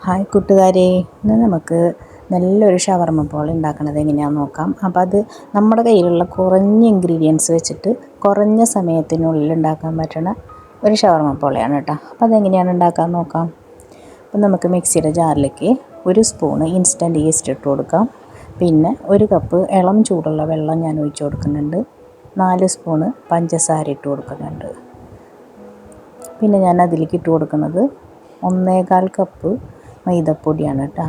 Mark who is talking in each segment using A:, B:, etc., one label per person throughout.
A: Hi കൂട്ടുകാരെ, ഇന്ന് നമുക്ക് നല്ലൊരു ഷവർമ്മ പോൾ ഉണ്ടാക്കുന്നത് എങ്ങനെയാണെന്ന് നോക്കാം. അപ്പോൾ അത് നമ്മുടെ കയ്യിലുള്ള കുറഞ്ഞ ഇൻഗ്രീഡിയൻസ് വെച്ചിട്ട് കുറഞ്ഞ സമയത്തിനുള്ളിൽ ഉണ്ടാക്കാൻ പറ്റുന്ന ഒരു ഷവർമ്മ പോളയാണ് കേട്ടോ. അപ്പോൾ അതെങ്ങനെയാണ് ഉണ്ടാക്കാൻ നോക്കാം. അപ്പോൾ നമുക്ക് മിക്സിയുടെ ജാറിലേക്ക് 1 സ്പൂണ് ഇൻസ്റ്റൻറ്റ് ഈസ്റ്റ് ഇട്ട് കൊടുക്കാം. പിന്നെ 1 കപ്പ് ഇളം ചൂടുള്ള വെള്ളം ഞാൻ ഒഴിച്ച് കൊടുക്കുന്നുണ്ട്. 4 സ്പൂണ് പഞ്ചസാര ഇട്ട് കൊടുക്കുന്നുണ്ട്. പിന്നെ ഞാൻ അതിലേക്ക് ഇട്ട് കൊടുക്കുന്നത് 1/4 കപ്പ് മൈദപ്പൊടിയാണ് കേട്ടോ.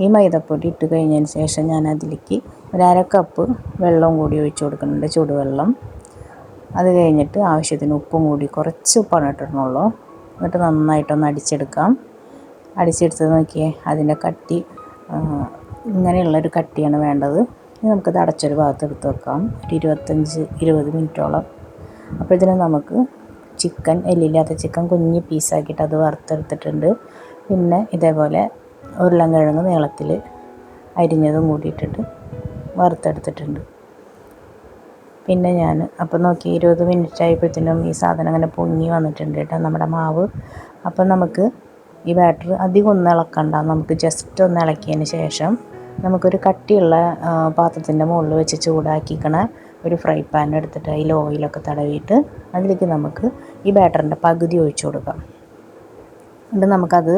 A: ഈ മൈദപ്പൊടി ഇട്ട് കഴിഞ്ഞതിന് ശേഷം ഞാൻ അതിലേക്ക് 1/2 കപ്പ് വെള്ളം കൂടി ഒഴിച്ച് കൊടുക്കുന്നുണ്ട്, ചൂടുവെള്ളം. അത് കഴിഞ്ഞിട്ട് ആവശ്യത്തിന് ഉപ്പും കൂടി, കുറച്ച് ഉപ്പാണ് ഇട്ടിട്ടുള്ളൂ. എന്നിട്ട് നന്നായിട്ടൊന്ന് അടിച്ചെടുക്കാം. അടിച്ചെടുത്ത് നോക്കിയേ, അതിൻ്റെ കട്ടി ഇങ്ങനെയുള്ളൊരു കട്ടിയാണ് വേണ്ടത്. ഇനി നമുക്കത് അടച്ചൊരു ഭാഗത്ത് എടുത്ത് വെക്കാം, ഒരു 25-20 മിനിറ്റോളം. അപ്പോഴത്തേനും നമുക്ക് ചിക്കൻ, എല്ലില്ലാത്ത ചിക്കൻ കുഞ്ഞ് പീസാക്കിയിട്ട് അത് വറുത്തെടുത്തിട്ടുണ്ട്. പിന്നെ ഇതേപോലെ ഉരുളൻകിഴങ്ങ് നീളത്തിൽ അരിഞ്ഞതും കൂടിയിട്ടിട്ട് വറുത്തെടുത്തിട്ടുണ്ട്. പിന്നെ ഞാൻ അപ്പോൾ നോക്കി 20 മിനിറ്റ് ആയപ്പോഴത്തേനും ഈ സാധനം അങ്ങനെ പൊങ്ങി വന്നിട്ടുണ്ട് കേട്ടോ, നമ്മുടെ മാവ്. അപ്പം നമുക്ക് ഈ ബാറ്റർ അധികം ഒന്നും ഇളക്കണ്ട, നമുക്ക് ജസ്റ്റ് ഒന്ന് ഇളക്കിയതിന് ശേഷം നമുക്കൊരു കട്ടിയുള്ള പാത്രത്തിൻ്റെ മുകളിൽ വെച്ച് ചൂടാക്കിക്കണ ഒരു ഫ്രൈ പാൻ എടുത്തിട്ട് അതിൽ ഓയിലൊക്കെ തടവിയിട്ട് അതിലേക്ക് നമുക്ക് ഈ ബാറ്ററിൻ്റെ പകുതി ഒഴിച്ചു കൊടുക്കാം. എന്നിട്ട് നമുക്കത്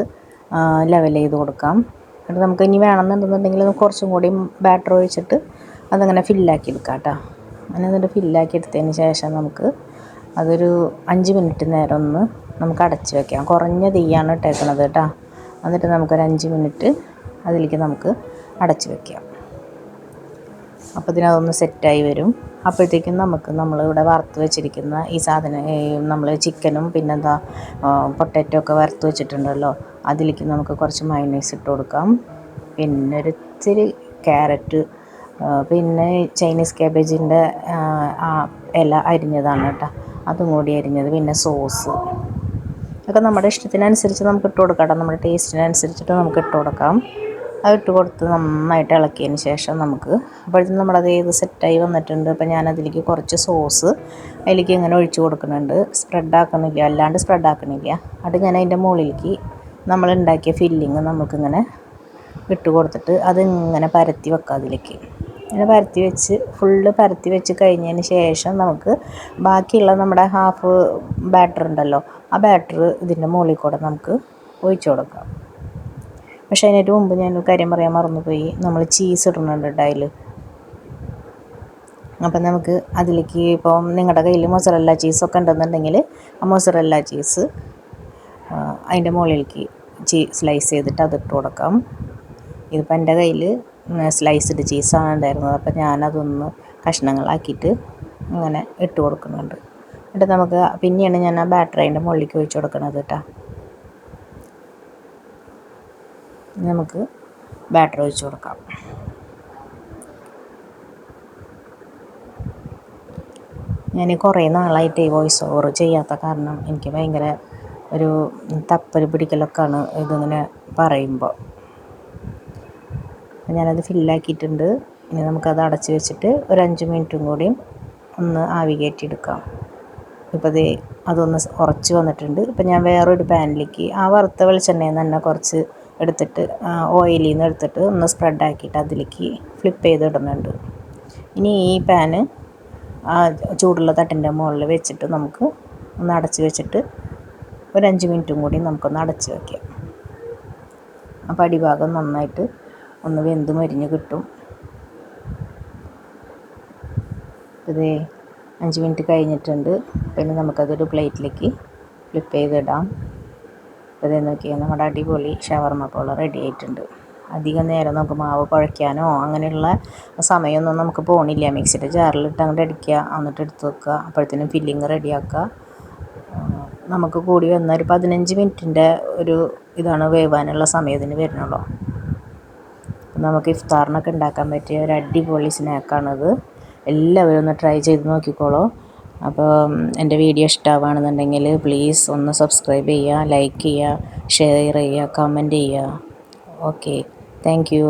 A: ലെവൽ ചെയ്ത് കൊടുക്കാം. എന്നിട്ട് നമുക്ക് ഇനി വേണമെന്നുണ്ടെന്നുണ്ടെങ്കിൽ കുറച്ചും കൂടി ബാറ്റർ ഒഴിച്ചിട്ട് അതങ്ങനെ ഫില്ലാക്കി എടുക്കാം കേട്ടോ. അങ്ങനെ എന്നിട്ട് ഫില്ലാക്കി എടുത്തതിന് ശേഷം നമുക്ക് അതൊരു 5 മിനിറ്റ് നേരം ഒന്ന് നമുക്ക് അടച്ച് വയ്ക്കാം. കുറഞ്ഞ തീയാണ് ഇട്ടേക്കണത് കേട്ടോ. എന്നിട്ട് നമുക്കൊരു 5 മിനിറ്റ് അതിലേക്ക് നമുക്ക് അടച്ച് വയ്ക്കാം. അപ്പോൾ ഇതിനതൊന്ന് സെറ്റായി വരും. അപ്പോഴത്തേക്കും നമ്മളിവിടെ വറുത്ത് വെച്ചിരിക്കുന്ന ഈ സാധനം, നമ്മൾ ചിക്കനും പിന്നെന്താ പൊട്ടാറ്റോ ഒക്കെ വറുത്ത് വെച്ചിട്ടുണ്ടല്ലോ, അതിലേക്ക് നമുക്ക് കുറച്ച് മയോണൈസ് ഇട്ട് കൊടുക്കാം. പിന്നെ ഒരു ഇച്ചിരി ക്യാരറ്റ്, പിന്നെ ചൈനീസ് ക്യാബേജിൻ്റെ ഇല അരിഞ്ഞതാണ് കേട്ടോ, അതും കൂടി അരിഞ്ഞത്, പിന്നെ സോസ് ഒക്കെ നമ്മുടെ ഇഷ്ടത്തിനനുസരിച്ച് നമുക്ക് ഇട്ട് കൊടുക്കാം കേട്ടോ. നമ്മുടെ ടേസ്റ്റിനനുസരിച്ചിട്ട് നമുക്ക് ഇട്ട് കൊടുക്കാം. അതിട്ട് കൊടുത്ത് നന്നായിട്ട് ഇളക്കിയതിന് ശേഷം നമുക്ക് അപ്പോഴത്തേക്കും നമ്മളത് സെറ്റായി വന്നിട്ടുണ്ട്. അപ്പോൾ ഞാനതിലേക്ക് കുറച്ച് സോസ് അതിലേക്ക് ഇങ്ങനെ ഒഴിച്ച് കൊടുക്കുന്നുണ്ട്. സ്പ്രെഡാക്കണില്ല, അല്ലാണ്ട് സ്പ്രെഡാക്കണില്ല. അത് ഞാൻ അതിൻ്റെ മുകളിലേക്ക് നമ്മൾ ഉണ്ടാക്കിയ ഫില്ലിങ് നമുക്കിങ്ങനെ ഇട്ട് കൊടുത്തിട്ട് അതിങ്ങനെ പരത്തി വെക്കാം. അതിലേക്ക് ഇങ്ങനെ പരത്തി വെച്ച് ഫുള്ള് പരത്തി വെച്ച് കഴിഞ്ഞതിന് ശേഷം നമുക്ക് ബാക്കിയുള്ള നമ്മുടെ ഹാഫ് ബാറ്റർ ഉണ്ടല്ലോ, ആ ബാറ്റർ ഇതിൻ്റെ മുകളിൽ കൂടെ നമുക്ക് ഒഴിച്ച് കൊടുക്കാം. പക്ഷേ അതിനായിട്ട് മുമ്പ് ഞാനൊരു കാര്യം പറയാൻ മറന്നുപോയി, നമ്മൾ ചീസ് ഇടുന്നുണ്ട് കേട്ടോ അതിൽ. അപ്പം നമുക്ക് അതിലേക്ക് ഇപ്പം നിങ്ങളുടെ കയ്യിൽ മൊസറല്ല ചീസൊക്കെ ഉണ്ടെന്നുണ്ടെങ്കിൽ ആ മൊസറല്ല ചീസ് അതിൻ്റെ മുകളിലേക്ക് സ്ലൈസ് ചെയ്തിട്ട് അതിട്ട് കൊടുക്കാം. ഇതിപ്പോൾ എൻ്റെ കയ്യിൽ സ്ലൈസ്ഡ് ചീസാണ് ഉണ്ടായിരുന്നത്, അപ്പം ഞാനതൊന്ന് കഷ്ണങ്ങളാക്കിയിട്ട് അങ്ങനെ ഇട്ട് കൊടുക്കുന്നുണ്ട്. എന്നിട്ട് നമുക്ക് പിന്നെയാണ് ഞാൻ ആ ബാറ്റർ അതിൻ്റെ മുകളിലേക്ക് ഒഴിച്ച് കൊടുക്കുന്നത് കേട്ടോ. നമുക്ക് ബാറ്റർ ഒഴിച്ച് കൊടുക്കാം. ഞാൻ കുറേ നാളായിട്ട് വോയിസ് ഓവർ ചെയ്യാത്ത കാരണം എനിക്ക് ഭയങ്കര ഒരു തപ്പൽ പിടിക്കലൊക്കെയാണ് ഇതിങ്ങനെ പറയുമ്പോൾ. ഞാനത് ഫില്ലാക്കിയിട്ടുണ്ട്. ഇനി നമുക്കത് അടച്ച് വെച്ചിട്ട് ഒരു 5 മിനിറ്റും കൂടിയും ഒന്ന് ആവി കയറ്റിയെടുക്കാം. ഇപ്പോൾ അതൊന്ന് ഉറച്ച് വന്നിട്ടുണ്ട്. ഇപ്പം ഞാൻ വേറൊരു പാനിലേക്ക് ആ വറുത്ത വെളിച്ചെണ്ണയിൽ നിന്ന് തന്നെ കുറച്ച് എടുത്തിട്ട് ഓയിലിൽ നിന്ന് എടുത്തിട്ട് ഒന്ന് സ്പ്രെഡാക്കിയിട്ട് അതിലേക്ക് ഫ്ലിപ്പ് ചെയ്തിടുന്നുണ്ട്. ഇനി ഈ പാന് ആ ചൂടുള്ള തട്ടിൻ്റെ മുകളിൽ വെച്ചിട്ട് നമുക്ക് ഒന്ന് അടച്ച് വെച്ചിട്ട് ഒരു 5 മിനിറ്റും കൂടി നമുക്കൊന്ന് അടച്ച് വയ്ക്കാം. അപ്പോൾ അടിഭാഗം നന്നായിട്ട് ഒന്ന് വെന്ത് മരിഞ്ഞ് കിട്ടും. ഇത് 5 മിനിറ്റ് കഴിഞ്ഞിട്ടുണ്ട്. പിന്നെ നമുക്കതൊരു പ്ലേറ്റിലേക്ക് ഫ്ലിപ്പ് ചെയ്തിടാം. ഇത് നോക്കിയാൽ നമ്മുടെ അടിപൊളി ഷവർമ്മ പോൾ റെഡി ആയിട്ടുണ്ട്. അധികം നേരം നമുക്ക് മാവ് കുഴയ്ക്കാനോ അങ്ങനെയുള്ള സമയമൊന്നും നമുക്ക് പോണില്ല. മിക്സിയുടെ ജാറിലിട്ട് അങ്ങോട്ട് അടിക്കുക, എന്നിട്ട് എടുത്ത് വെക്കുക, അപ്പോഴത്തേനും ഫില്ലിങ് റെഡിയാക്കുക. നമുക്ക് കൂടി വന്ന ഒരു 15 മിനിറ്റിൻ്റെ ഒരു ഇതാണ് വേവാനുള്ള സമയം ഇതിന് വരുന്നുള്ളൂ. നമുക്ക് ഇഫ്താറിനൊക്കെ ഉണ്ടാക്കാൻ പറ്റിയ ഒരു അടിപൊളി സ്നാക്കാണിത്. എല്ലാവരും ഒന്ന് ട്രൈ ചെയ്ത് നോക്കിക്കോളൂ. അപ്പോൾ എൻ്റെ വീഡിയോ ഇഷ്ടമാവുകയാണെന്നുണ്ടെങ്കിൽ പ്ലീസ് ഒന്ന് സബ്സ്ക്രൈബ് ചെയ്യുക, ലൈക്ക് ചെയ്യുക, ഷെയർ ചെയ്യുക, കമൻറ്റ് ചെയ്യുക. Okay, thank you.